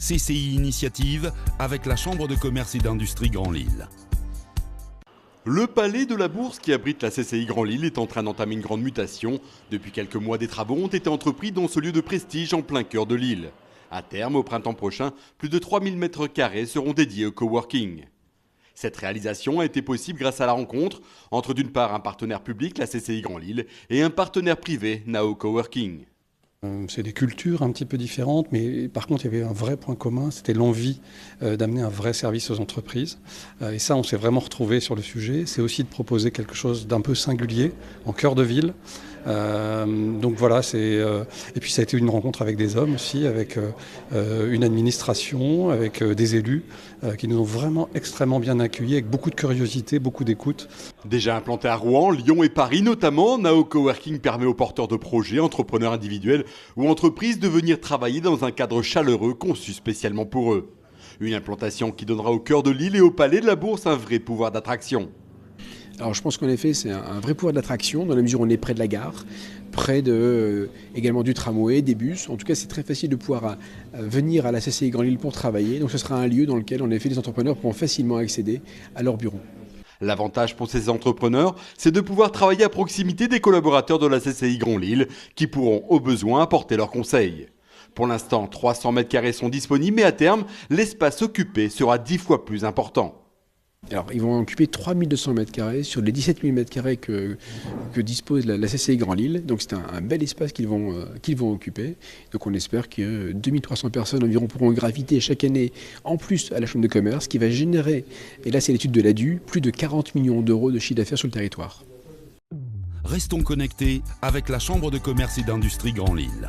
CCI Initiative avec la Chambre de commerce et d'industrie Grand Lille. Le palais de la Bourse qui abrite la CCI Grand Lille est en train d'entamer une grande mutation. Depuis quelques mois, des travaux ont été entrepris dans ce lieu de prestige en plein cœur de Lille. À terme, au printemps prochain, plus de 3000 m² seront dédiés au coworking. Cette réalisation a été possible grâce à la rencontre entre d'une part un partenaire public, la CCI Grand Lille, et un partenaire privé, Nao Coworking. C'est des cultures un petit peu différentes, mais par contre, il y avait un vrai point commun, c'était l'envie d'amener un vrai service aux entreprises. Et ça, on s'est vraiment retrouvé sur le sujet. C'est aussi de proposer quelque chose d'un peu singulier, en cœur de ville. Donc voilà, et puis ça a été une rencontre avec des hommes aussi, avec une administration, avec des élus qui nous ont vraiment extrêmement bien accueillis, avec beaucoup de curiosité, beaucoup d'écoute. Déjà implanté à Rouen, Lyon et Paris notamment, Nao Coworking permet aux porteurs de projets, entrepreneurs individuels ou entreprises de venir travailler dans un cadre chaleureux conçu spécialement pour eux. Une implantation qui donnera au cœur de Lille et au palais de la Bourse un vrai pouvoir d'attraction. Alors je pense qu'en effet c'est un vrai pouvoir d'attraction dans la mesure où on est près de la gare, près également du tramway, des bus. En tout cas c'est très facile de pouvoir venir à la CCI Grand Lille pour travailler. Donc ce sera un lieu dans lequel en effet les entrepreneurs pourront facilement accéder à leur bureau. L'avantage pour ces entrepreneurs, c'est de pouvoir travailler à proximité des collaborateurs de la CCI Grand Lille qui pourront au besoin apporter leurs conseils. Pour l'instant, 300 m² sont disponibles, mais à terme, l'espace occupé sera 10 fois plus important. Alors, ils vont occuper 3200 m² sur les 17 000 m² que dispose la CCI Grand Lille. Donc c'est un bel espace qu'ils vont occuper. Donc on espère que 2300 personnes environ pourront graviter chaque année en plus à la Chambre de commerce qui va générer, et là c'est l'étude de l'ADU, plus de 40 millions d'euros de chiffre d'affaires sur le territoire. Restons connectés avec la Chambre de commerce et d'industrie Grand Lille.